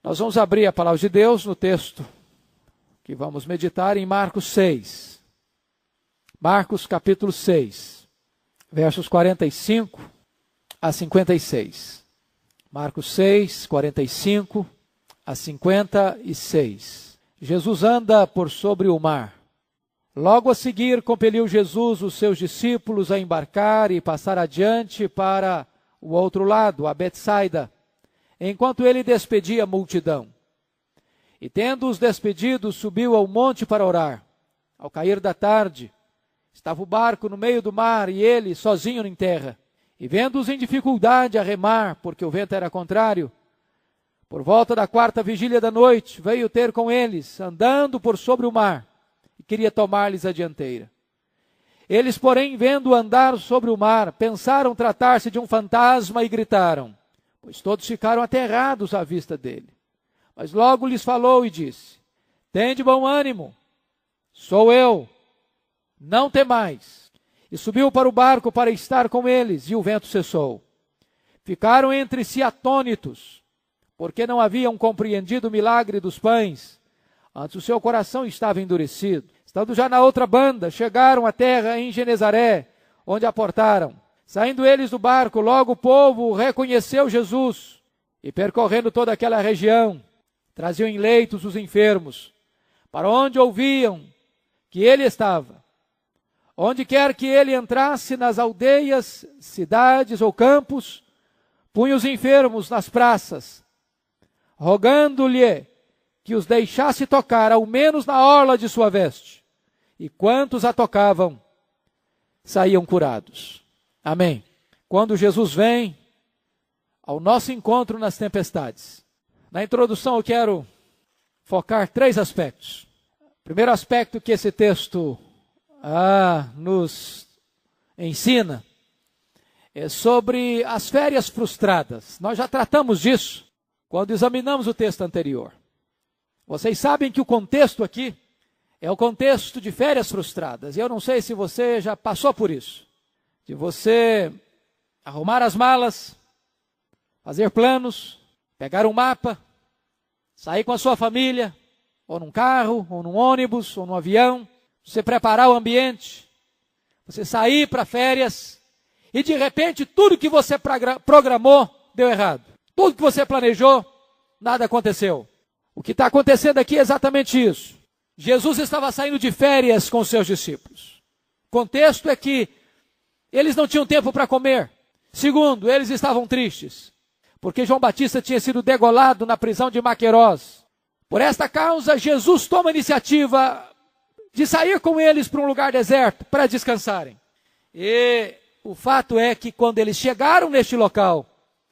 Nós vamos abrir a palavra de Deus no texto que vamos meditar em Marcos 6. Marcos capítulo 6, versos 45 a 56. Marcos 6, 45 a 56. Jesus anda por sobre o mar. Logo a seguir, compeliu Jesus os seus discípulos a embarcar e passar adiante para o outro lado, a Betsaida, enquanto ele despedia a multidão. E tendo-os despedido, subiu ao monte para orar. Ao cair da tarde, estava o barco no meio do mar e ele sozinho em terra. E vendo-os em dificuldade a remar, porque o vento era contrário, por volta da 4ª vigília da noite, veio ter com eles, andando por sobre o mar, e queria tomar-lhes a dianteira. Eles, porém, vendo andar sobre o mar, pensaram tratar-se de um fantasma e gritaram, pois todos ficaram aterrados à vista dele. Mas logo lhes falou e disse, tende bom ânimo, sou eu, não temais. E subiu para o barco para estar com eles, e o vento cessou. Ficaram entre si atônitos, porque não haviam compreendido o milagre dos pães. Antes o seu coração estava endurecido. Estando já na outra banda, chegaram à terra em Genezaré, onde aportaram. Saindo eles do barco, logo o povo reconheceu Jesus, e percorrendo toda aquela região, traziam em leitos os enfermos, para onde ouviam que ele estava. Onde quer que ele entrasse, nas aldeias, cidades ou campos, punha os enfermos nas praças, rogando-lhe que os deixasse tocar, ao menos na orla de sua veste. E quantos a tocavam, saíam curados. Amém. Quando Jesus vem ao nosso encontro nas tempestades. Na introdução eu quero focar 3 aspectos. O primeiro aspecto que esse texto nos ensina é sobre as férias frustradas. Nós já tratamos disso quando examinamos o texto anterior. Vocês sabem que o contexto aqui é o contexto de férias frustradas. E eu não sei se você já passou por isso. De você arrumar as malas, fazer planos, pegar um mapa, sair com a sua família, ou num carro, ou num ônibus, ou num avião, você preparar o ambiente, você sair para férias, e de repente tudo que você programou deu errado. Tudo que você planejou, nada aconteceu. O que está acontecendo aqui é exatamente isso. Jesus estava saindo de férias com os seus discípulos. O contexto é que eles não tinham tempo para comer. Segundo, eles estavam tristes, porque João Batista tinha sido degolado na prisão de Maquerós. Por esta causa, Jesus toma a iniciativa de sair com eles para um lugar deserto, para descansarem. E o fato é que quando eles chegaram neste local,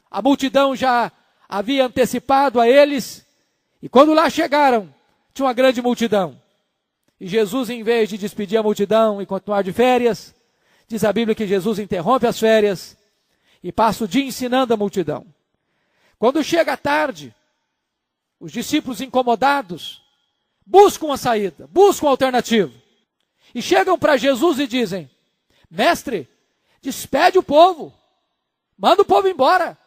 a multidão já havia antecipado a eles, e quando lá chegaram, tinha uma grande multidão. E Jesus, em vez de despedir a multidão e continuar de férias, diz a Bíblia que Jesus interrompe as férias e passa o dia ensinando a multidão. Quando chega a tarde, os discípulos incomodados buscam uma saída, buscam uma alternativa. E chegam para Jesus e dizem, mestre, despede o povo, manda o povo embora.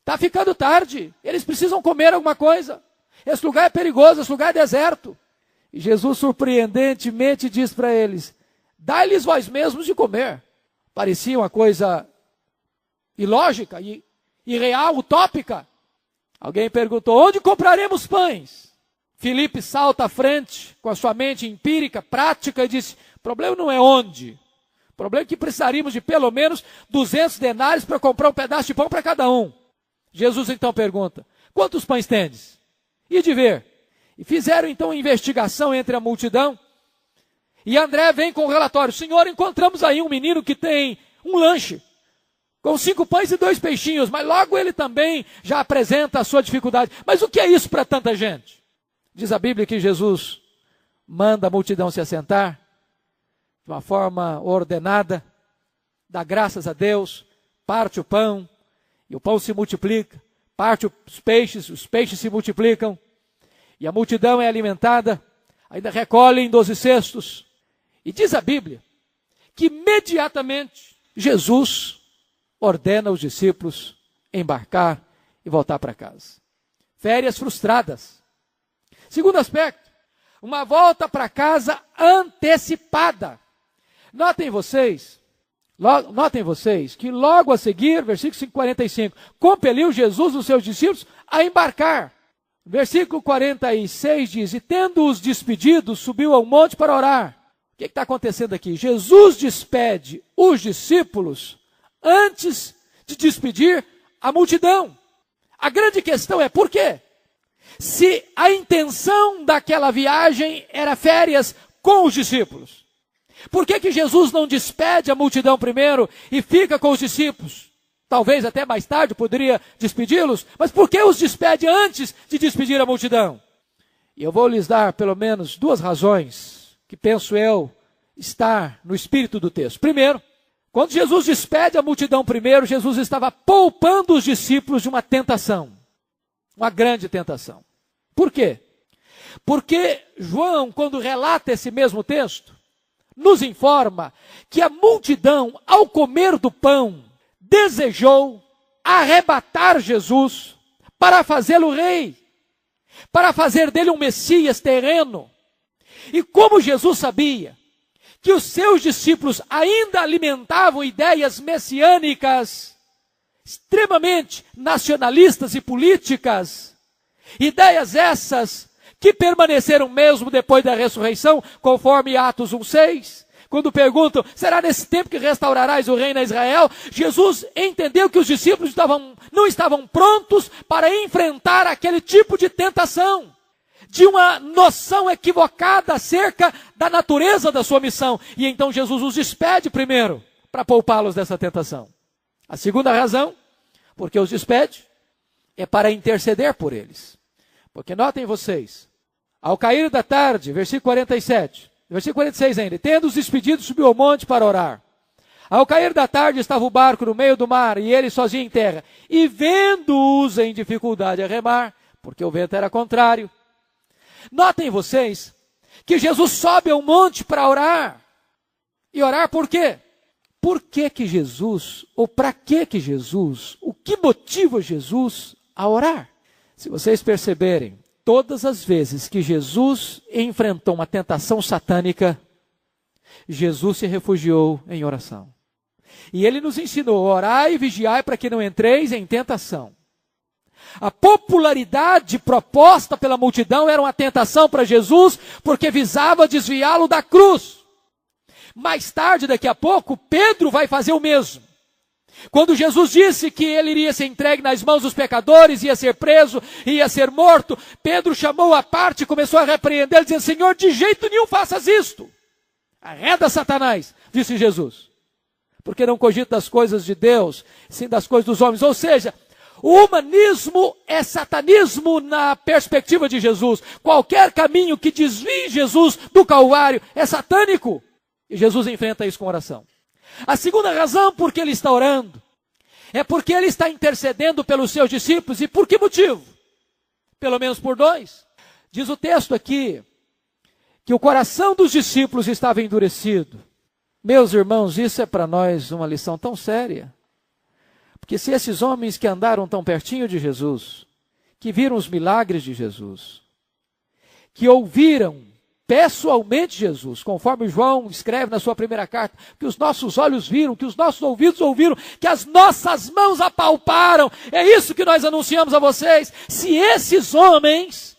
Está ficando tarde, eles precisam comer alguma coisa. Esse lugar é perigoso, esse lugar é deserto. E Jesus surpreendentemente diz para eles, dai-lhes vós mesmos de comer. Parecia uma coisa ilógica, irreal, utópica. Alguém perguntou, onde compraremos pães? Filipe salta à frente, com a sua mente empírica, prática, e disse, o problema não é onde. O problema é que precisaríamos de pelo menos 200 denários para comprar um pedaço de pão para cada um. Jesus então pergunta, quantos pães tendes? E de ver. E fizeram então uma investigação entre a multidão. E André vem com o relatório, Senhor, encontramos aí um menino que tem um lanche, com 5 pães e 2 peixinhos, mas logo ele também já apresenta a sua dificuldade. Mas o que é isso para tanta gente? Diz a Bíblia que Jesus manda a multidão se assentar, de uma forma ordenada, dá graças a Deus, parte o pão, e o pão se multiplica, parte os peixes se multiplicam, e a multidão é alimentada, ainda recolhem 12 cestos. E diz a Bíblia que imediatamente Jesus ordena aos discípulos embarcar e voltar para casa. Férias frustradas. Segundo aspecto, uma volta para casa antecipada. Notem vocês que logo a seguir, versículo 45, compeliu Jesus os seus discípulos a embarcar. Versículo 46 diz, e tendo-os despedido, subiu ao monte para orar. O que está acontecendo aqui? Jesus despede os discípulos antes de despedir a multidão. A grande questão é por quê? Se a intenção daquela viagem era férias com os discípulos, por que Jesus não despede a multidão primeiro e fica com os discípulos? Talvez até mais tarde poderia despedi-los, mas por que os despede antes de despedir a multidão? E eu vou lhes dar pelo menos duas razões que penso eu estar no espírito do texto. Primeiro, quando Jesus despede a multidão primeiro, Jesus estava poupando os discípulos de uma tentação, uma grande tentação. Por quê? Porque João, quando relata esse mesmo texto, nos informa que a multidão, ao comer do pão, desejou arrebatar Jesus para fazê-lo rei, para fazer dele um Messias terreno. E como Jesus sabia que os seus discípulos ainda alimentavam ideias messiânicas, extremamente nacionalistas e políticas, ideias essas que permaneceram mesmo depois da ressurreição, conforme Atos 1:6, quando perguntam, será nesse tempo que restaurarás o reino a Israel? Jesus entendeu que os discípulos não estavam prontos para enfrentar aquele tipo de tentação, de uma noção equivocada acerca da natureza da sua missão. E então Jesus os despede primeiro, para poupá-los dessa tentação. A segunda razão, porque os despede, é para interceder por eles. Porque notem vocês, ao cair da tarde, versículo 47, versículo 46 ainda, tendo os despedidos, subiu ao monte para orar. Ao cair da tarde estava o barco no meio do mar, e ele sozinho em terra. E vendo-os em dificuldade a remar, porque o vento era contrário. Notem vocês que Jesus sobe ao monte para orar. E orar por quê? Por que Jesus, ou para que Jesus, o que motiva Jesus a orar? Se vocês perceberem, todas as vezes que Jesus enfrentou uma tentação satânica, Jesus se refugiou em oração. E ele nos ensinou, orai e vigiai para que não entreis em tentação. A popularidade proposta pela multidão era uma tentação para Jesus, porque visava desviá-lo da cruz. Mais tarde, daqui a pouco, Pedro vai fazer o mesmo. Quando Jesus disse que ele iria ser entregue nas mãos dos pecadores, ia ser preso, ia ser morto, Pedro chamou à parte e começou a repreender, dizendo, Senhor, de jeito nenhum faças isto. Arreda Satanás, disse Jesus. Porque não cogita das coisas de Deus, sim das coisas dos homens. Ou seja, o humanismo é satanismo na perspectiva de Jesus. Qualquer caminho que desvie Jesus do Calvário é satânico. E Jesus enfrenta isso com oração. A segunda razão por que ele está orando é porque ele está intercedendo pelos seus discípulos. E por que motivo? Pelo menos por dois. Diz o texto aqui que o coração dos discípulos estava endurecido. Meus irmãos, isso é para nós uma lição tão séria. Porque se esses homens que andaram tão pertinho de Jesus, que viram os milagres de Jesus, que ouviram pessoalmente Jesus, conforme João escreve na sua primeira carta, que os nossos olhos viram, que os nossos ouvidos ouviram, que as nossas mãos apalparam, é isso que nós anunciamos a vocês. Se esses homens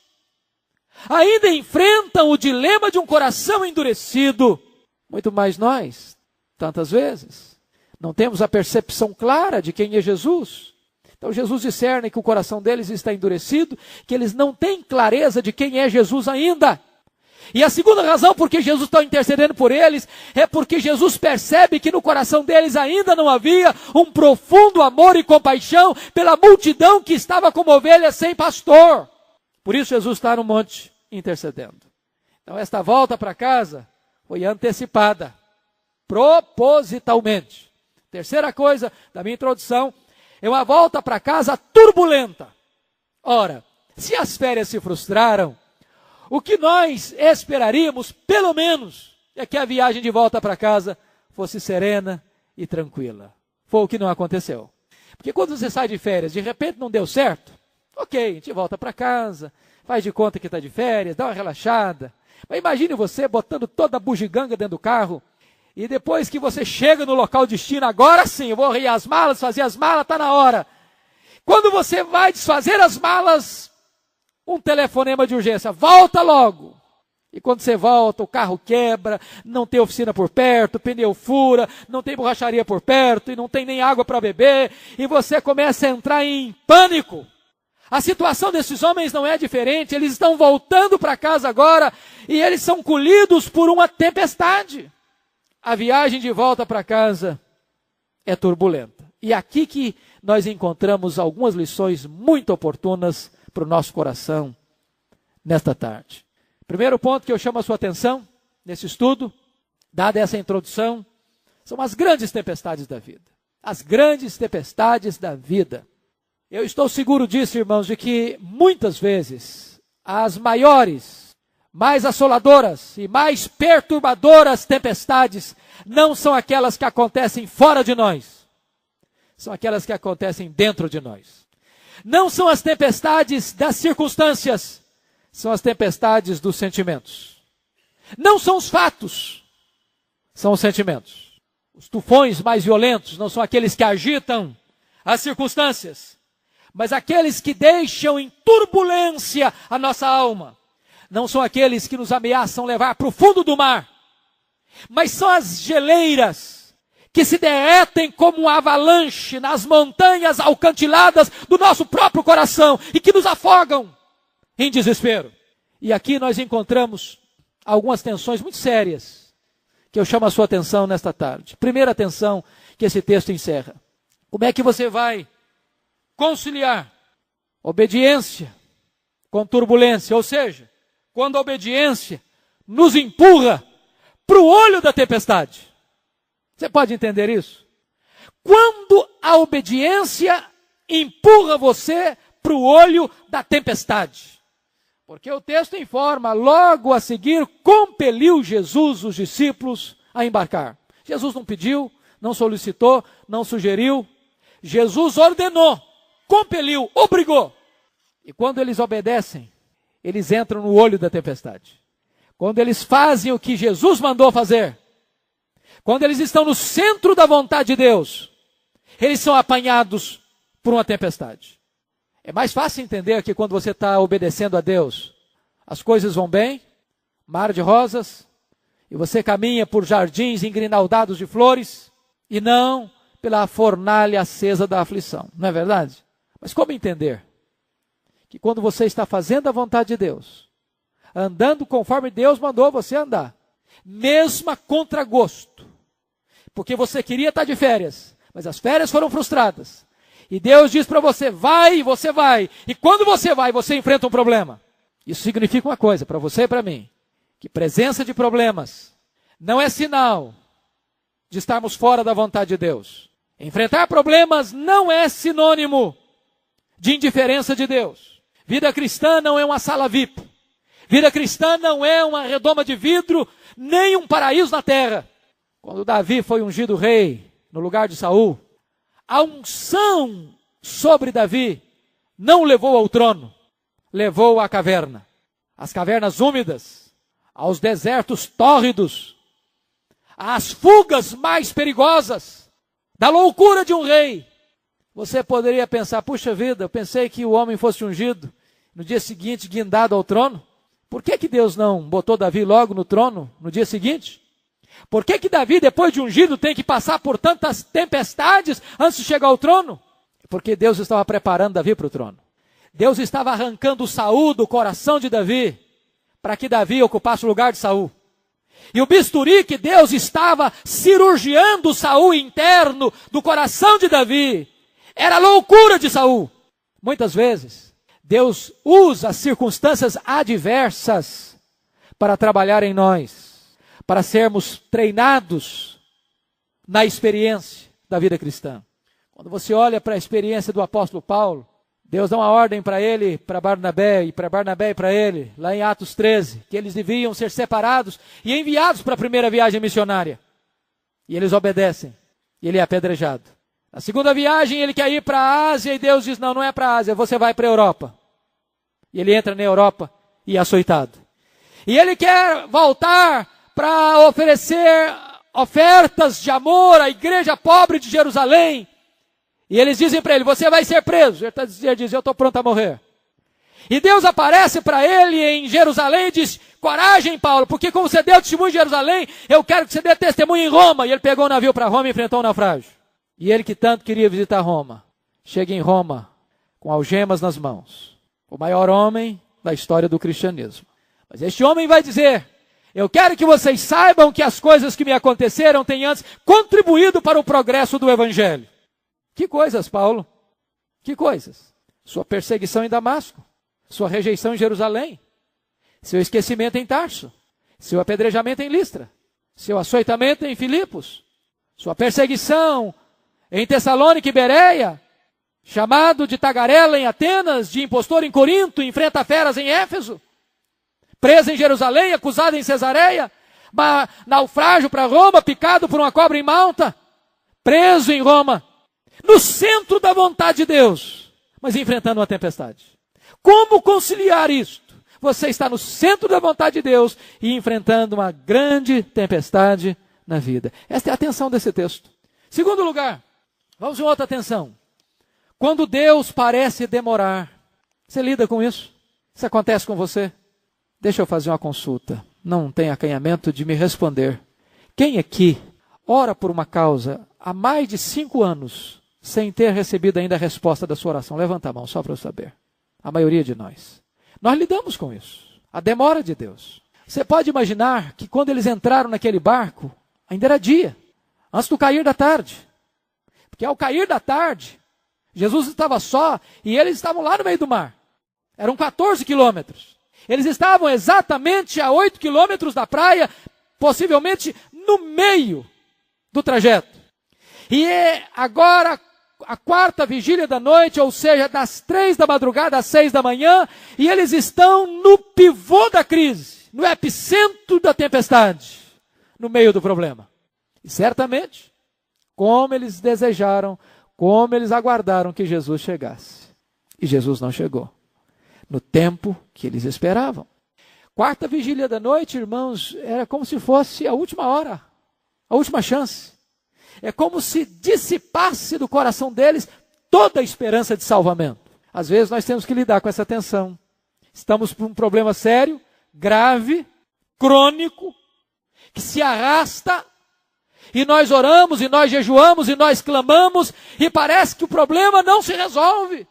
ainda enfrentam o dilema de um coração endurecido, muito mais nós, tantas vezes, não temos a percepção clara de quem é Jesus. Então Jesus discerne que o coração deles está endurecido, que eles não têm clareza de quem é Jesus ainda. E a segunda razão por que Jesus está intercedendo por eles é porque Jesus percebe que no coração deles ainda não havia um profundo amor e compaixão pela multidão que estava como ovelhas sem pastor. Por isso Jesus está no monte intercedendo. Então esta volta para casa foi antecipada, propositalmente. Terceira coisa da minha introdução é uma volta para casa turbulenta. Ora, se as férias se frustraram, o que nós esperaríamos, pelo menos, é que a viagem de volta para casa fosse serena e tranquila. Foi o que não aconteceu. Porque quando você sai de férias, de repente não deu certo, Ok, a gente volta para casa, faz de conta que está de férias, dá uma relaxada. Mas imagine você botando toda a bugiganga dentro do carro, e depois que você chega no local de destino, agora sim, eu vou arrumar as malas, fazer as malas, está na hora. Quando você vai desfazer as malas, um telefonema de urgência, volta logo. E quando você volta, o carro quebra, não tem oficina por perto, o pneu fura, não tem borracharia por perto, e não tem nem água para beber, e você começa a entrar em pânico. A situação desses homens não é diferente, eles estão voltando para casa agora, e eles são colhidos por uma tempestade. A viagem de volta para casa é turbulenta. E aqui que nós encontramos algumas lições muito oportunas para o nosso coração nesta tarde. Primeiro ponto que eu chamo a sua atenção nesse estudo, dada essa introdução, são as grandes tempestades da vida. As grandes tempestades da vida. Eu estou seguro disso, irmãos, de que muitas vezes as maiores, mais assoladoras e mais perturbadoras tempestades não são aquelas que acontecem fora de nós, são aquelas que acontecem dentro de nós. Não são as tempestades das circunstâncias, são as tempestades dos sentimentos. Não são os fatos, são os sentimentos. Os tufões mais violentos não são aqueles que agitam as circunstâncias, mas aqueles que deixam em turbulência a nossa alma. Não são aqueles que nos ameaçam levar para o fundo do mar, mas são as geleiras que se derretem como uma avalanche nas montanhas alcantiladas do nosso próprio coração e que nos afogam em desespero. E aqui nós encontramos algumas tensões muito sérias que eu chamo a sua atenção nesta tarde. Primeira tensão que esse texto encerra. Como é que você vai conciliar obediência com turbulência? Ou seja, quando a obediência nos empurra para o olho da tempestade. Você pode entender isso? Quando a obediência empurra você para o olho da tempestade. Porque o texto informa, logo a seguir, compeliu Jesus os discípulos a embarcar. Jesus não pediu, não solicitou, não sugeriu. Jesus ordenou, compeliu, obrigou. E quando eles obedecem, eles entram no olho da tempestade. Quando eles fazem o que Jesus mandou fazer, quando eles estão no centro da vontade de Deus, eles são apanhados por uma tempestade. É mais fácil entender que quando você está obedecendo a Deus, as coisas vão bem, mar de rosas, e você caminha por jardins engrinaldados de flores, e não pela fornalha acesa da aflição. Não é verdade? Mas como entender que quando você está fazendo a vontade de Deus, andando conforme Deus mandou você andar, mesmo a contragosto, porque você queria estar de férias, mas as férias foram frustradas, e Deus diz para você, vai, você vai. E quando você vai, você enfrenta um problema. Isso significa uma coisa, para você e para mim. Que presença de problemas não é sinal de estarmos fora da vontade de Deus. Enfrentar problemas não é sinônimo de indiferença de Deus. Vida cristã não é uma sala VIP. Vida cristã não é uma redoma de vidro, nem um paraíso na terra. Quando Davi foi ungido rei no lugar de Saul, a unção sobre Davi não o levou ao trono, levou à caverna. Às cavernas úmidas, aos desertos tórridos, às fugas mais perigosas, da loucura de um rei. Você poderia pensar, puxa vida, eu pensei que o homem fosse ungido, no dia seguinte guindado ao trono. Por que Deus não botou Davi logo no trono, no dia seguinte? Por que Davi, depois de ungido, tem que passar por tantas tempestades antes de chegar ao trono? Porque Deus estava preparando Davi para o trono. Deus estava arrancando Saul do coração de Davi, para que Davi ocupasse o lugar de Saul. E o bisturi que Deus estava cirurgiando Saul interno do coração de Davi, era a loucura de Saul. Muitas vezes, Deus usa as circunstâncias adversas para trabalhar em nós, para sermos treinados na experiência da vida cristã. Quando você olha para a experiência do apóstolo Paulo, Deus dá uma ordem para ele, para Barnabé e para ele, lá em Atos 13, que eles deviam ser separados e enviados para a primeira viagem missionária. E eles obedecem, e ele é apedrejado. Na segunda viagem ele quer ir para a Ásia e Deus diz, não, não é para a Ásia, você vai para a Europa. E ele entra na Europa e é açoitado. E ele quer voltar para oferecer ofertas de amor à igreja pobre de Jerusalém. E eles dizem para ele, você vai ser preso. Ele diz, eu estou pronto a morrer. E Deus aparece para ele em Jerusalém e diz, coragem, Paulo, porque como você deu testemunho em Jerusalém, eu quero que você dê testemunho em Roma. E ele pegou o navio para Roma e enfrentou um naufrágio. E ele que tanto queria visitar Roma, chega em Roma com algemas nas mãos. O maior homem da história do cristianismo. Mas este homem vai dizer, eu quero que vocês saibam que as coisas que me aconteceram têm antes contribuído para o progresso do evangelho. Que coisas, Paulo? Que coisas? Sua perseguição em Damasco, sua rejeição em Jerusalém, seu esquecimento em Tarso, seu apedrejamento em Listra, seu açoitamento em Filipos, sua perseguição em Tessalônica e Bereia, chamado de tagarela em Atenas, de impostor em Corinto, enfrenta feras em Éfeso, preso em Jerusalém, acusado em Cesareia, naufrágio para Roma, picado por uma cobra em Malta, preso em Roma, no centro da vontade de Deus, mas enfrentando uma tempestade. Como conciliar isto? Você está no centro da vontade de Deus e enfrentando uma grande tempestade na vida. Esta é a atenção desse texto. Segundo lugar, vamos em outra atenção. Quando Deus parece demorar, você lida com isso? Isso acontece com você? Deixa eu fazer uma consulta. Não tem acanhamento de me responder. Quem aqui ora por uma causa há mais de 5 anos sem ter recebido ainda a resposta da sua oração? Levanta a mão, só para eu saber. A maioria de nós. Nós lidamos com isso. A demora de Deus. Você pode imaginar que quando eles entraram naquele barco, ainda era dia, antes do cair da tarde. Porque ao cair da tarde, Jesus estava só e eles estavam lá no meio do mar. Eram 14 quilômetros. Eles estavam exatamente a 8 quilômetros da praia, possivelmente no meio do trajeto. E agora a quarta vigília da noite, ou seja, das 3 da madrugada às 6 da manhã, e eles estão no pivô da crise, no epicentro da tempestade, no meio do problema. E certamente, como eles desejaram, como eles aguardaram que Jesus chegasse. E Jesus não chegou, no tempo que eles esperavam. Quarta vigília da noite, irmãos, era como se fosse a última hora, a última chance. É como se dissipasse do coração deles toda a esperança de salvamento. Às vezes nós temos que lidar com essa tensão. Estamos com um problema sério, grave, crônico, que se arrasta, e nós oramos, e nós jejuamos, e nós clamamos, e parece que o problema não se resolve.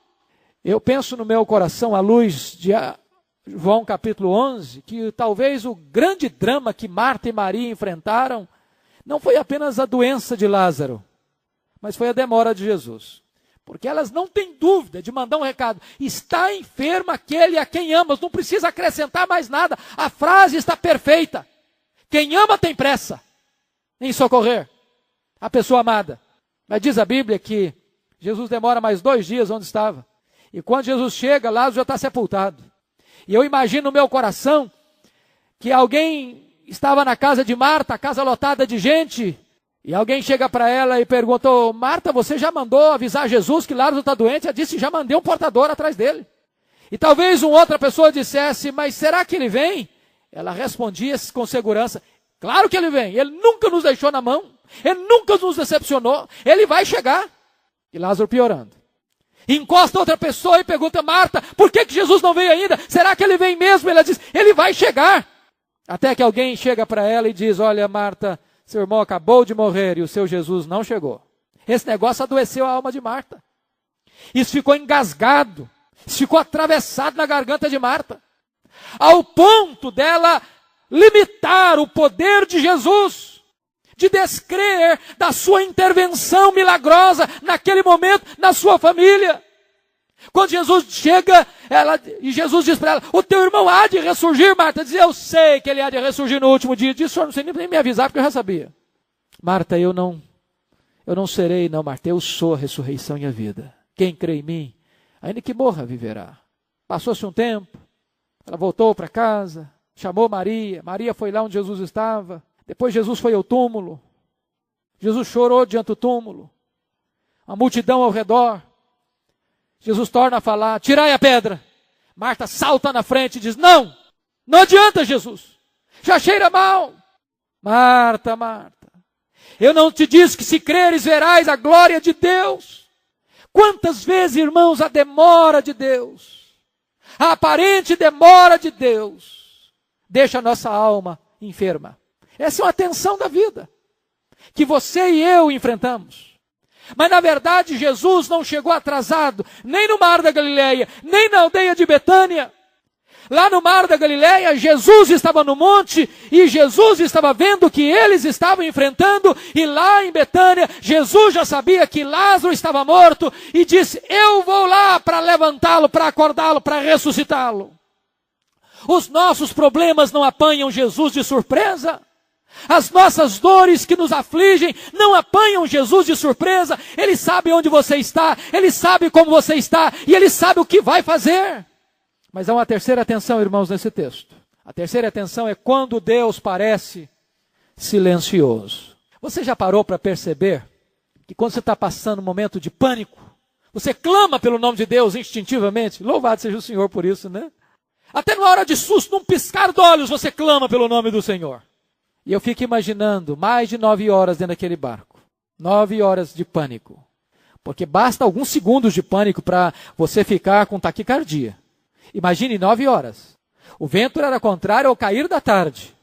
Eu penso no meu coração, à luz de João capítulo 11, que talvez o grande drama que Marta e Maria enfrentaram não foi apenas a doença de Lázaro, mas foi a demora de Jesus. Porque elas não têm dúvida de mandar um recado. Está enfermo aquele a quem amas, não precisa acrescentar mais nada. A frase está perfeita. Quem ama tem pressa em socorrer a pessoa amada. Mas diz a Bíblia que Jesus demora mais 2 dias onde estava. E quando Jesus chega, Lázaro já está sepultado. E eu imagino no meu coração que alguém estava na casa de Marta, a casa lotada de gente, e alguém chega para ela e perguntou, Marta, você já mandou avisar Jesus que Lázaro está doente? Ela disse, já mandei um portador atrás dele. E talvez uma outra pessoa dissesse, mas será que ele vem? Ela respondia com segurança, claro que ele vem, ele nunca nos deixou na mão, ele nunca nos decepcionou, ele vai chegar. E Lázaro piorando. Encosta outra pessoa e pergunta, Marta, por que Jesus não veio ainda? Será que ele vem mesmo? Ela diz, ele vai chegar. Até que alguém chega para ela e diz, olha Marta, seu irmão acabou de morrer e o seu Jesus não chegou. Esse negócio adoeceu a alma de Marta. Isso ficou engasgado, isso ficou atravessado na garganta de Marta. Ao ponto dela limitar o poder de Jesus, de descrer da sua intervenção milagrosa naquele momento na sua família. Quando Jesus chega, e Jesus diz para ela, o teu irmão há de ressurgir, Marta. Diz, eu sei que ele há de ressurgir no último dia. Diz, o senhor não sei nem me avisar, porque eu já sabia. Marta, eu não serei, não, Marta, eu sou a ressurreição e a vida. Quem crê em mim, ainda que morra, viverá. Passou-se um tempo, ela voltou para casa, chamou Maria, Maria foi lá onde Jesus estava. Depois Jesus foi ao túmulo, Jesus chorou diante do túmulo. uma multidão ao redor. Jesus torna a falar, tirai a pedra. Marta salta na frente e diz, não adianta, Jesus, já cheira mal. Marta, Marta, eu não te disse que se creres verás a glória de Deus? Quantas vezes, irmãos, a demora de Deus, a aparente demora de Deus, deixa a nossa alma enferma. Essa é uma tensão da vida, que você e eu enfrentamos. Mas na verdade Jesus não chegou atrasado, nem no Mar da Galileia, nem na aldeia de Betânia. Lá no Mar da Galileia, Jesus estava no monte, e Jesus estava vendo o que eles estavam enfrentando, e lá em Betânia, Jesus já sabia que Lázaro estava morto, e disse, eu vou lá para levantá-lo, para acordá-lo, para ressuscitá-lo. Os nossos problemas não apanham Jesus de surpresa. As nossas dores que nos afligem não apanham Jesus de surpresa. Ele sabe onde você está, Ele sabe como você está, e Ele sabe o que vai fazer. Mas há uma terceira atenção, irmãos, nesse texto. A terceira atenção é quando Deus parece silencioso. Você já parou para perceber que quando você está passando um momento de pânico, você clama pelo nome de Deus instintivamente? Louvado seja o Senhor por isso, né? Até na hora de susto, num piscar de olhos, você clama pelo nome do Senhor. E eu fico imaginando mais de 9 horas dentro daquele barco. 9 horas de pânico. Porque basta alguns segundos de pânico para você ficar com taquicardia. Imagine 9 horas. O vento era contrário ao cair da tarde.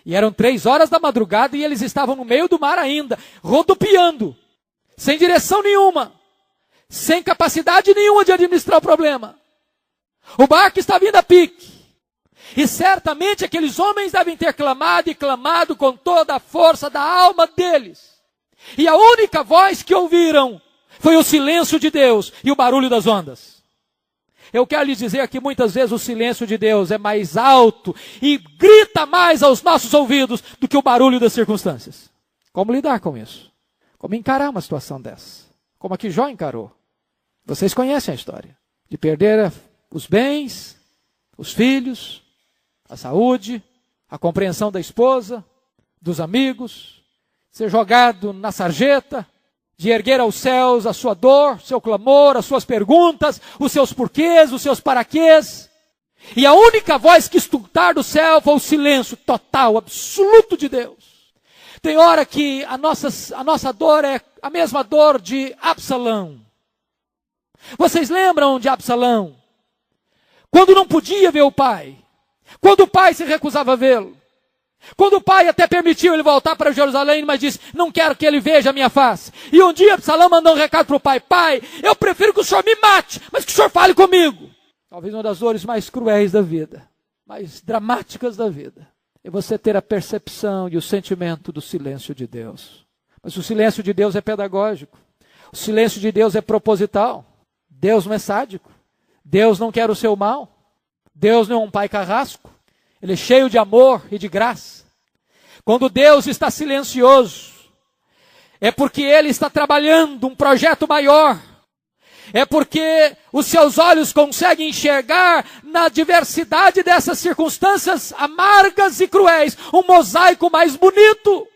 E eram 3 horas da madrugada e eles estavam no meio do mar ainda, rodopiando, sem direção nenhuma, sem capacidade nenhuma de administrar o problema. O barco estava indo a pique. E certamente aqueles homens devem ter clamado e clamado com toda a força da alma deles. E a única voz que ouviram foi o silêncio de Deus e o barulho das ondas. Eu quero lhes dizer que muitas vezes o silêncio de Deus é mais alto e grita mais aos nossos ouvidos do que o barulho das circunstâncias. Como lidar com isso? Como encarar uma situação dessa? Como a que Jó encarou? Vocês conhecem a história. De perder os bens, os filhos, a saúde, a compreensão da esposa, dos amigos, ser jogado na sarjeta, de erguer aos céus a sua dor, seu clamor, as suas perguntas, os seus porquês, os seus paraquês. E a única voz que escutar do céu foi o silêncio total, absoluto de Deus. Tem hora que a nossa dor é a mesma dor de Absalão. Vocês lembram de Absalão? Quando não podia ver o pai. Quando o pai se recusava a vê-lo. Quando o pai até permitiu ele voltar para Jerusalém, mas disse, não quero que ele veja a minha face. E um dia Absalão mandou um recado para o pai, pai, eu prefiro que o senhor me mate, mas que o senhor fale comigo. Talvez uma das dores mais cruéis da vida, mais dramáticas da vida, é você ter a percepção e o sentimento do silêncio de Deus. Mas o silêncio de Deus é pedagógico. O silêncio de Deus é proposital. Deus não é sádico. Deus não quer o seu mal. Deus não é um pai carrasco. Ele é cheio de amor e de graça. Quando Deus está silencioso, é porque Ele está trabalhando um projeto maior. É porque os seus olhos conseguem enxergar na diversidade dessas circunstâncias amargas e cruéis um mosaico mais bonito.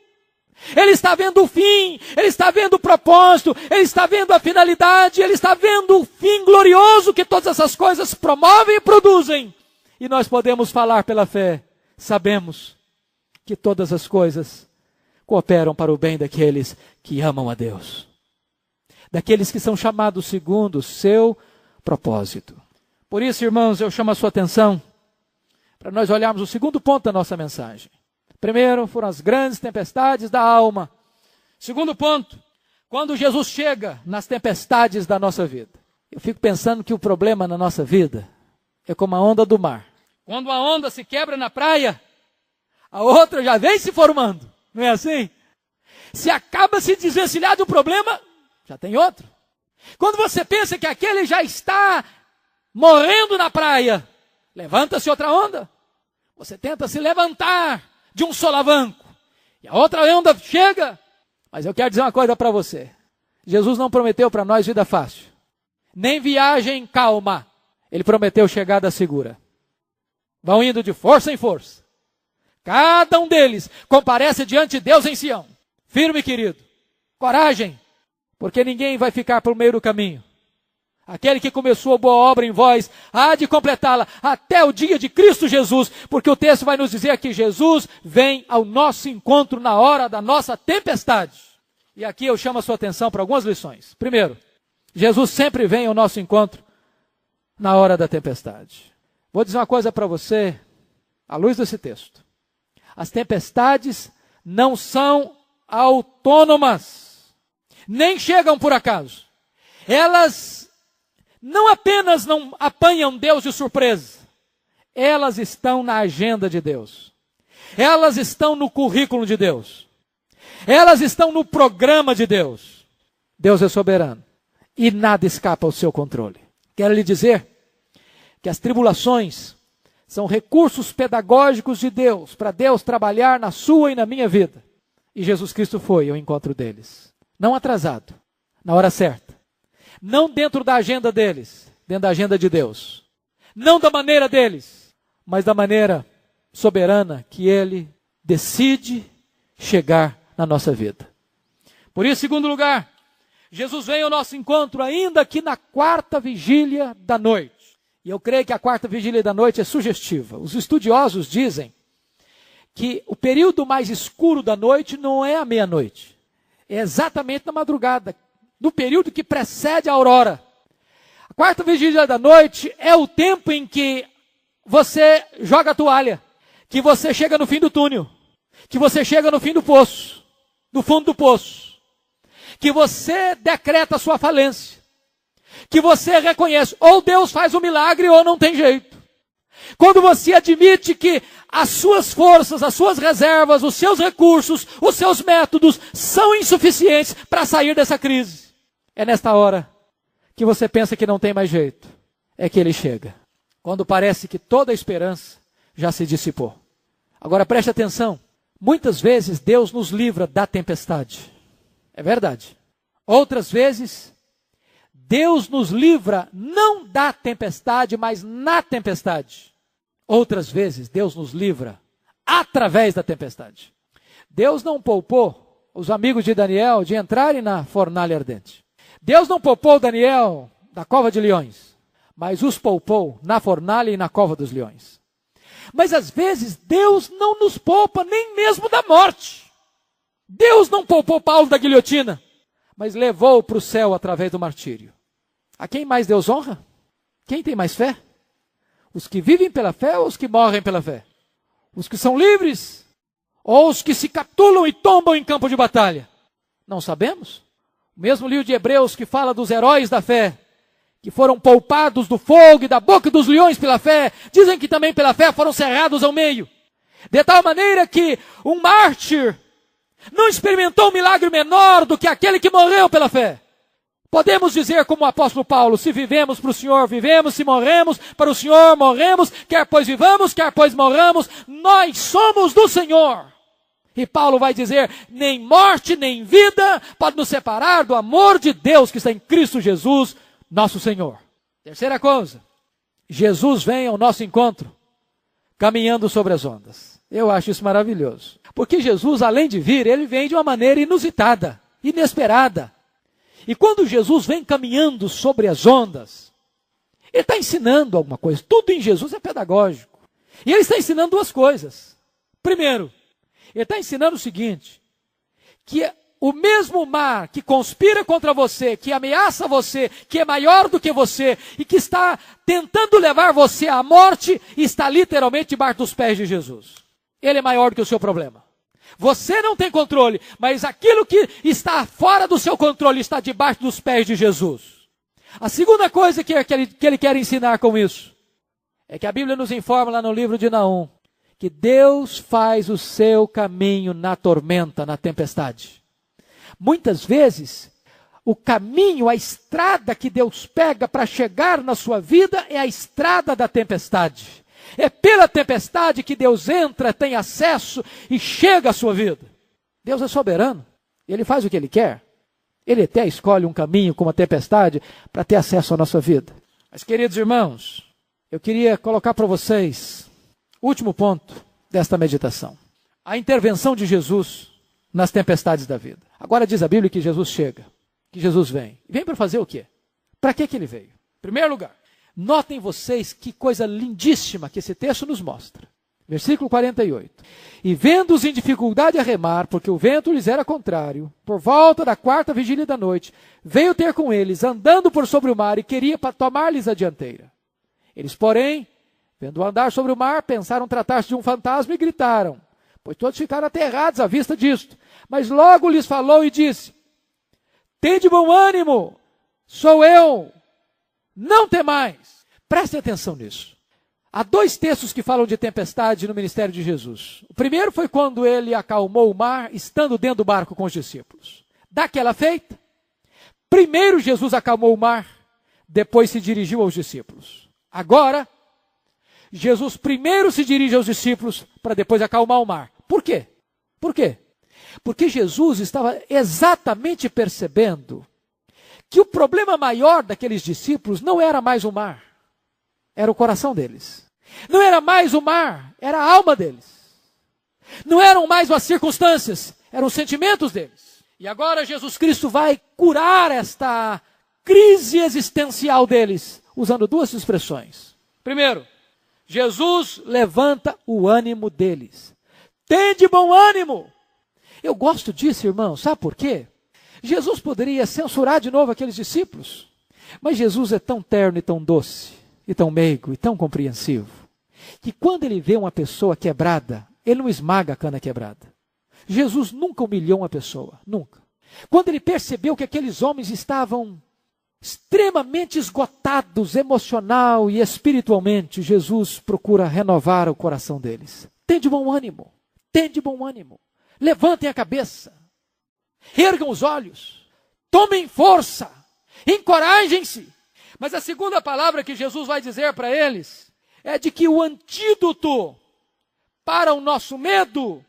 Ele está vendo o fim, Ele está vendo o propósito, Ele está vendo a finalidade, Ele está vendo o fim glorioso que todas essas coisas promovem e produzem. E nós podemos falar pela fé, sabemos que todas as coisas cooperam para o bem daqueles que amam a Deus. Daqueles que são chamados segundo o seu propósito. Por isso, irmãos, eu chamo a sua atenção para nós olharmos o segundo ponto da nossa mensagem. Primeiro, foram as grandes tempestades da alma. Segundo ponto, quando Jesus chega nas tempestades da nossa vida. Eu fico pensando que o problema na nossa vida é como a onda do mar. Quando a onda se quebra na praia, a outra já vem se formando. Não é assim? Se acaba se desvencilhar de um problema, já tem outro. Quando você pensa que aquele já está morrendo na praia, levanta-se outra onda. Você tenta se levantar de um solavanco. E a outra onda chega. Mas eu quero dizer uma coisa para você. Jesus não prometeu para nós vida fácil. Nem viagem calma. Ele prometeu chegada segura. Vão indo de força em força. Cada um deles comparece diante de Deus em Sião. Firme, querido. Coragem. porque ninguém vai ficar pelo meio do caminho. Aquele que começou a boa obra em vós, há de completá-la até o dia de Cristo Jesus, porque o texto vai nos dizer que Jesus vem ao nosso encontro na hora da nossa tempestade. E aqui eu chamo a sua atenção para algumas lições. Primeiro, Jesus sempre vem ao nosso encontro na hora da tempestade. Vou dizer uma coisa para você, à luz desse texto. As tempestades não são autônomas, nem chegam por acaso. Elas não apenas não apanham Deus de surpresa, elas estão na agenda de Deus. Elas estão no currículo de Deus. Elas estão no programa de Deus. Deus é soberano e nada escapa ao seu controle. Quero lhe dizer que as tribulações são recursos pedagógicos de Deus, para Deus trabalhar na sua e na minha vida. E Jesus Cristo foi ao encontro deles. Não atrasado, na hora certa. Não dentro da agenda deles, dentro da agenda de Deus. Não da maneira deles, mas da maneira soberana que Ele decide chegar na nossa vida. Por isso, em segundo lugar, Jesus vem ao nosso encontro ainda aqui na quarta vigília da noite. E eu creio que a quarta vigília da noite é sugestiva. Os estudiosos dizem que o período mais escuro da noite não é a meia-noite. É exatamente na madrugada, no período que precede a aurora. A quarta vigília da noite é o tempo em que você joga a toalha, que você chega no fim do túnel, que você chega no fim do poço, no fundo do poço, que você decreta a sua falência, que você reconhece, ou Deus faz um milagre ou não tem jeito. Quando você admite que as suas forças, as suas reservas, os seus recursos, os seus métodos são insuficientes para sair dessa crise. É nesta hora que você pensa que não tem mais jeito. É que Ele chega. Quando parece que toda a esperança já se dissipou. Agora preste atenção. Muitas vezes Deus nos livra da tempestade. É verdade. Outras vezes Deus nos livra não da tempestade, mas na tempestade. Outras vezes, Deus nos livra através da tempestade. Deus não poupou os amigos de Daniel de entrarem na fornalha ardente. Deus não poupou Daniel da cova de leões, mas os poupou na fornalha e na cova dos leões. Mas às vezes, Deus não nos poupa nem mesmo da morte. Deus não poupou Paulo da guilhotina, mas levou para o céu através do martírio. A quem mais Deus honra? Quem tem mais fé? Os que vivem pela fé ou os que morrem pela fé? Os que são livres? Ou os que se capitulam e tombam em campo de batalha? Não sabemos. O mesmo livro de Hebreus que fala dos heróis da fé, que foram poupados do fogo e da boca dos leões pela fé, dizem que também pela fé foram cerrados ao meio. De tal maneira que um mártir não experimentou um milagre menor do que aquele que morreu pela fé. Podemos dizer como o apóstolo Paulo, se vivemos para o Senhor, vivemos, se morremos para o Senhor, morremos, quer pois vivamos, quer pois morramos, nós somos do Senhor. E Paulo vai dizer, nem morte, nem vida pode nos separar do amor de Deus que está em Cristo Jesus, nosso Senhor. Terceira coisa, Jesus vem ao nosso encontro, caminhando sobre as ondas. Eu acho isso maravilhoso. Porque Jesus, além de vir, ele vem de uma maneira inusitada, inesperada. E quando Jesus vem caminhando sobre as ondas, Ele está ensinando alguma coisa. Tudo em Jesus é pedagógico. E Ele está ensinando duas coisas. Primeiro, Ele está ensinando o seguinte, que o mesmo mar que conspira contra você, que ameaça você, que é maior do que você, e que está tentando levar você à morte, está literalmente debaixo dos pés de Jesus. Ele é maior do que o seu problema. Você não tem controle, mas aquilo que está fora do seu controle está debaixo dos pés de Jesus. A segunda coisa que ele quer ensinar com isso, é que a Bíblia nos informa lá no livro de Naum, que Deus faz o seu caminho na tormenta, na tempestade. Muitas vezes, o caminho, a estrada que Deus pega para chegar na sua vida é a estrada da tempestade. É pela tempestade que Deus entra, tem acesso e chega à sua vida. Deus é soberano. Ele faz o que Ele quer. Ele até escolhe um caminho com uma tempestade para ter acesso à nossa vida. Mas, queridos irmãos, eu queria colocar para vocês o último ponto desta meditação. A intervenção de Jesus nas tempestades da vida. Agora diz a Bíblia que Jesus chega. que Jesus vem. Vem para fazer o quê? Para que ele veio? Em primeiro lugar, notem vocês que coisa lindíssima que esse texto nos mostra. Versículo 48. E vendo-os em dificuldade a remar, porque o vento lhes era contrário, por volta da 4ª vigília da noite, veio ter com eles, andando por sobre o mar, e queria tomar-lhes a dianteira. Eles, porém, vendo andar sobre o mar, pensaram tratar-se de um fantasma e gritaram, pois todos ficaram aterrados à vista disto. Mas logo lhes falou e disse, tende bom ânimo, sou eu, não temais. Prestem atenção nisso. Há 2 textos que falam de tempestade no ministério de Jesus. O primeiro foi quando ele acalmou o mar, estando dentro do barco com os discípulos. Daquela feita, primeiro Jesus acalmou o mar, depois se dirigiu aos discípulos. Agora, Jesus primeiro se dirige aos discípulos para depois acalmar o mar. Por quê? Por quê? Porque Jesus estava exatamente percebendo que o problema maior daqueles discípulos não era mais o mar, era o coração deles. Não era mais o mar, era a alma deles. Não eram mais as circunstâncias, eram os sentimentos deles. E agora Jesus Cristo vai curar esta crise existencial deles, usando 2 expressões. Primeiro, Jesus levanta o ânimo deles. Tende bom ânimo. Eu gosto disso, irmão, sabe por quê? Jesus poderia censurar de novo aqueles discípulos, mas Jesus é tão terno e tão doce, e tão meigo, e tão compreensivo, que quando ele vê uma pessoa quebrada, ele não esmaga a cana quebrada. Jesus nunca humilhou uma pessoa, nunca. Quando ele percebeu que aqueles homens estavam extremamente esgotados emocional e espiritualmente, Jesus procura renovar o coração deles. Tende bom ânimo, tende bom ânimo. Levantem a cabeça, ergam os olhos, tomem força, encorajem-se. Mas a segunda palavra que Jesus vai dizer para eles é de que o antídoto para o nosso medo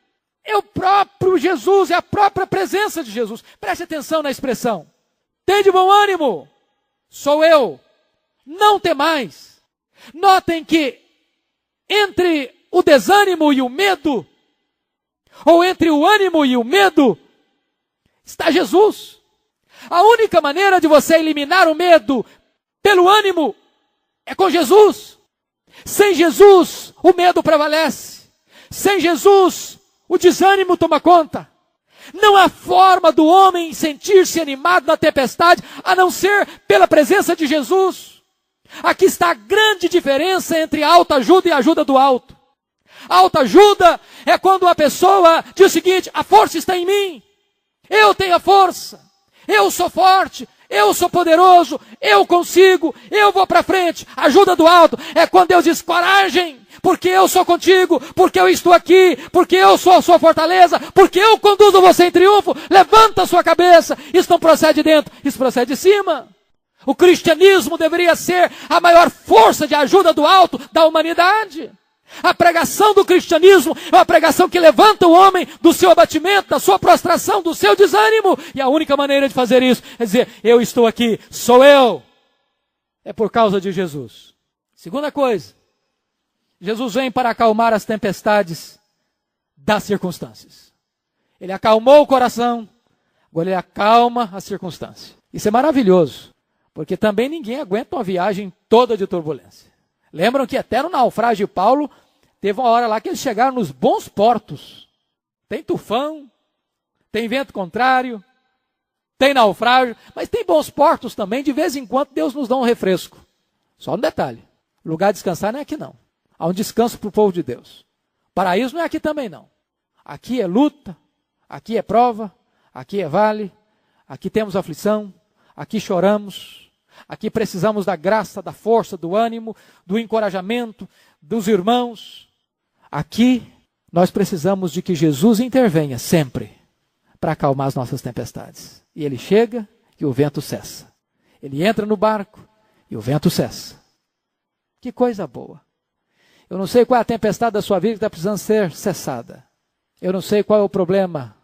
é o próprio Jesus, é a própria presença de Jesus. Preste atenção na expressão. Tende bom ânimo, sou eu, não temais. Notem que entre o desânimo e o medo, ou entre o ânimo e o medo, está Jesus. A única maneira de você eliminar o medo pelo ânimo é com Jesus. Sem Jesus, o medo prevalece. Sem Jesus, o desânimo toma conta. Não há forma do homem sentir-se animado na tempestade, a não ser pela presença de Jesus. Aqui está a grande diferença entre a autoajuda e a ajuda do alto. A autoajuda é quando a pessoa diz o seguinte, a força está em mim. Eu tenho a força. Eu sou forte. Eu sou poderoso. Eu consigo. Eu vou para frente. A ajuda do alto é quando Deus diz coragem. Porque eu sou contigo. Porque eu estou aqui. Porque eu sou a sua fortaleza. Porque eu conduzo você em triunfo. Levanta a sua cabeça. Isso não procede de dentro. Isso procede de cima. O cristianismo deveria ser a maior força de ajuda do alto da humanidade. A pregação do cristianismo é uma pregação que levanta o homem do seu abatimento, da sua prostração, do seu desânimo. E a única maneira de fazer isso é dizer, eu estou aqui, sou eu. É por causa de Jesus. Segunda coisa, Jesus vem para acalmar as tempestades das circunstâncias. Ele acalmou o coração, agora ele acalma a circunstância. Isso é maravilhoso, porque também ninguém aguenta uma viagem toda de turbulência. Lembram que até no naufrágio de Paulo, teve uma hora lá que eles chegaram nos bons portos. Tem tufão, tem vento contrário, tem naufrágio, mas tem bons portos também. De vez em quando Deus nos dá um refresco. Só um detalhe, lugar de descansar não é aqui não. Há um descanso para o povo de Deus. Paraíso não é aqui também não. Aqui é luta, aqui é prova, aqui é vale, aqui temos aflição, aqui choramos. Aqui precisamos da graça, da força, do ânimo, do encorajamento dos irmãos. Aqui nós precisamos de que Jesus intervenha sempre para acalmar as nossas tempestades. E ele chega e o vento cessa. Ele entra no barco e o vento cessa. Que coisa boa. Eu não sei qual é a tempestade da sua vida que está precisando ser cessada. Eu não sei qual é o problema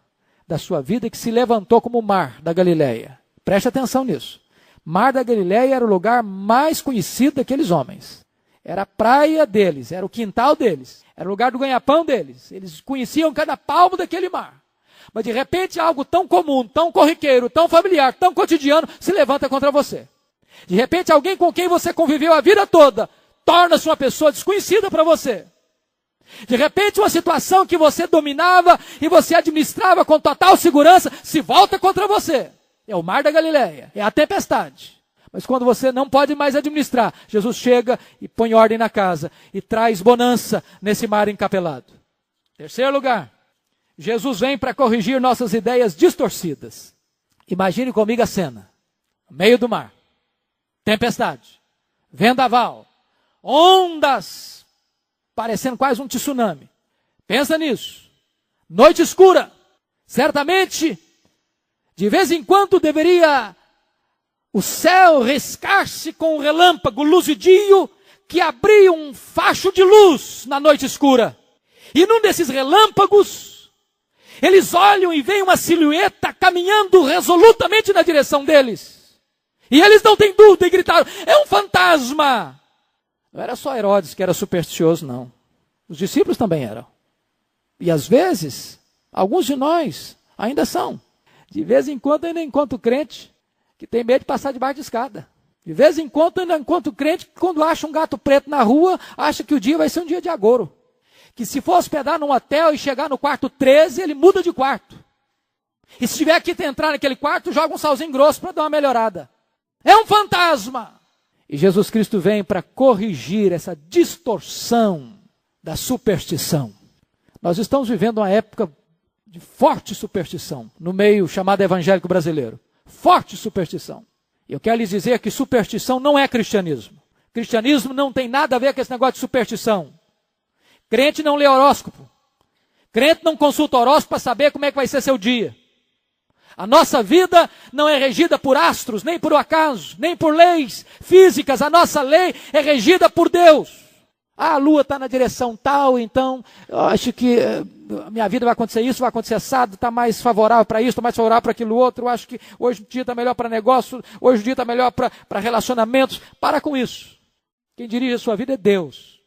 da sua vida que se levantou como o mar da Galileia. Preste atenção nisso. Mar da Galileia era o lugar mais conhecido daqueles homens. Era a praia deles, era o quintal deles, era o lugar do ganha-pão deles. Eles conheciam cada palmo daquele mar. Mas de repente algo tão comum, tão corriqueiro, tão familiar, tão cotidiano se levanta contra você. De repente alguém com quem você conviveu a vida toda torna-se uma pessoa desconhecida para você. De repente uma situação que você dominava e você administrava com total segurança se volta contra você. É o mar da Galileia, é a tempestade. Mas quando você não pode mais administrar, Jesus chega e põe ordem na casa e traz bonança nesse mar encapelado. Terceiro lugar, Jesus vem para corrigir nossas ideias distorcidas. Imagine comigo a cena. No meio do mar, tempestade, vendaval, ondas, parecendo quase um tsunami. Pensa nisso. Noite escura. Certamente, de vez em quando deveria o céu riscar-se com um relâmpago luzidio que abria um facho de luz na noite escura. E num desses relâmpagos, eles olham e veem uma silhueta caminhando resolutamente na direção deles. E eles não têm dúvida e gritaram, é um fantasma. Não era só Herodes que era supersticioso, não. Os discípulos também eram. E às vezes, alguns de nós ainda são. De vez em quando ainda encontro crente que tem medo de passar debaixo de escada. De vez em quando ainda encontro crente que quando acha um gato preto na rua, acha que o dia vai ser um dia de agouro. Que se for hospedar num hotel e chegar no quarto 13, ele muda de quarto. E se tiver que entrar naquele quarto, joga um salzinho grosso para dar uma melhorada. É um fantasma! E Jesus Cristo vem para corrigir essa distorção da superstição. Nós estamos vivendo uma época de forte superstição no meio chamado evangélico brasileiro. Forte superstição. Eu quero lhes dizer que superstição não é cristianismo. Cristianismo não tem nada a ver com esse negócio de superstição. Crente não lê horóscopo. Crente não consulta horóscopo para saber como é que vai ser seu dia. A nossa vida não é regida por astros, nem por acaso, nem por leis físicas. A nossa lei é regida por Deus. A lua está na direção tal, então eu acho que a minha vida vai acontecer isso, vai acontecer assado, está mais favorável para isso, está mais favorável para aquilo outro. Eu acho que hoje o dia está melhor para negócio, hoje o dia está melhor para relacionamentos. Para com isso. Quem dirige a sua vida é Deus.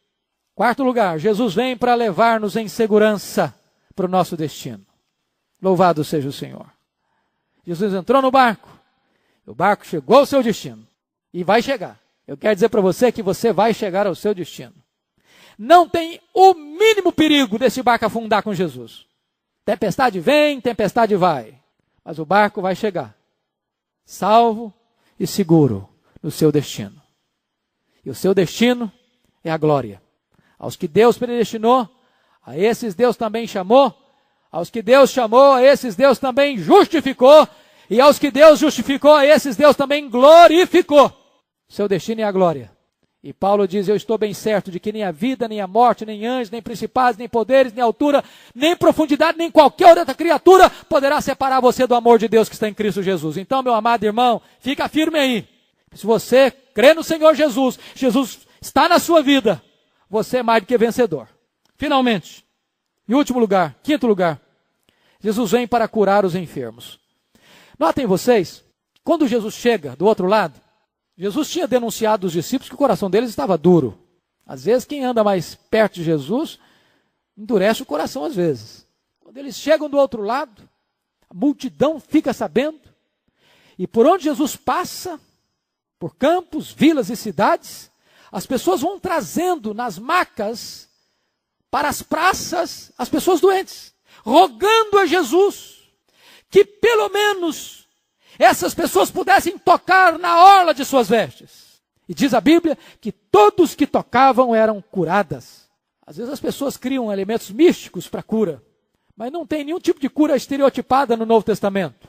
Quarto lugar, Jesus vem para levar-nos em segurança para o nosso destino. Louvado seja o Senhor. Jesus entrou no barco, o barco chegou ao seu destino e vai chegar. Eu quero dizer para você que você vai chegar ao seu destino. Não tem o mínimo perigo desse barco afundar com Jesus. Tempestade vem, tempestade vai, mas o barco vai chegar, salvo e seguro no seu destino. E o seu destino é a glória. Aos que Deus predestinou, a esses Deus também chamou. Aos que Deus chamou, a esses Deus também justificou. E aos que Deus justificou, a esses Deus também glorificou. Seu destino é a glória. E Paulo diz, eu estou bem certo de que nem a vida, nem a morte, nem anjos, nem principados, nem poderes, nem altura, nem profundidade, nem qualquer outra criatura poderá separar você do amor de Deus que está em Cristo Jesus. Então, meu amado irmão, fica firme aí. Se você crê no Senhor Jesus, Jesus está na sua vida, você é mais do que vencedor. Finalmente, em último lugar, quinto lugar, Jesus vem para curar os enfermos. Notem vocês, quando Jesus chega do outro lado, Jesus tinha denunciado os discípulos que o coração deles estava duro. Às vezes, quem anda mais perto de Jesus, endurece o coração às vezes. Quando eles chegam do outro lado, a multidão fica sabendo, e por onde Jesus passa, por campos, vilas e cidades, as pessoas vão trazendo nas macas, para as praças, as pessoas doentes, rogando a Jesus, que pelo menos essas pessoas pudessem tocar na orla de suas vestes. E diz a Bíblia que todos que tocavam eram curadas. Às vezes as pessoas criam elementos místicos para cura, mas não tem nenhum tipo de cura estereotipada no Novo Testamento.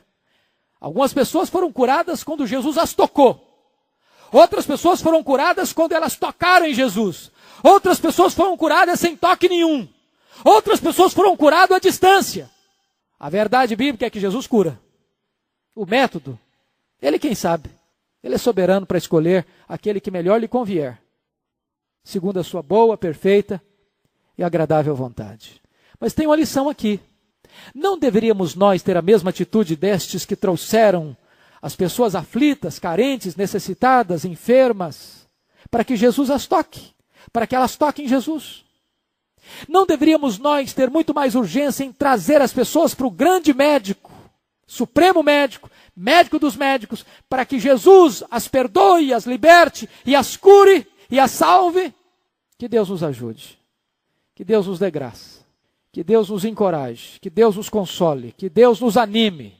Algumas pessoas foram curadas quando Jesus as tocou. Outras pessoas foram curadas quando elas tocaram em Jesus. Outras pessoas foram curadas sem toque nenhum. Outras pessoas foram curadas à distância. A verdade bíblica é que Jesus cura. O método, ele quem sabe. Ele é soberano para escolher aquele que melhor lhe convier, segundo a sua boa, perfeita e agradável vontade. Mas tem uma lição aqui. Não deveríamos nós ter a mesma atitude destes que trouxeram as pessoas aflitas, carentes, necessitadas, enfermas, para que Jesus as toque, para que elas toquem Jesus? Não deveríamos nós ter muito mais urgência em trazer as pessoas para o grande médico, supremo médico, médico dos médicos, para que Jesus as perdoe, as liberte e as cure e as salve? Que Deus nos ajude, que Deus nos dê graça, que Deus nos encoraje, que Deus nos console, que Deus nos anime,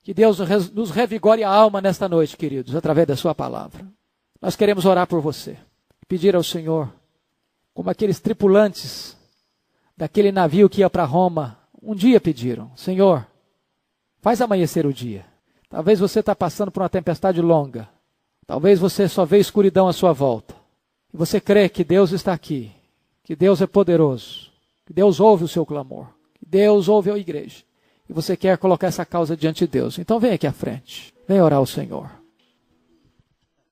que Deus nos revigore a alma nesta noite, queridos, através da sua palavra. Nós queremos orar por você, pedir ao Senhor, como aqueles tripulantes daquele navio que ia para Roma, um dia pediram: Senhor, faz amanhecer o dia. Talvez você está passando por uma tempestade longa, talvez você só vê escuridão à sua volta, e você crê que Deus está aqui, que Deus é poderoso, que Deus ouve o seu clamor, que Deus ouve a igreja, e você quer colocar essa causa diante de Deus. Então vem aqui à frente, vem orar ao Senhor.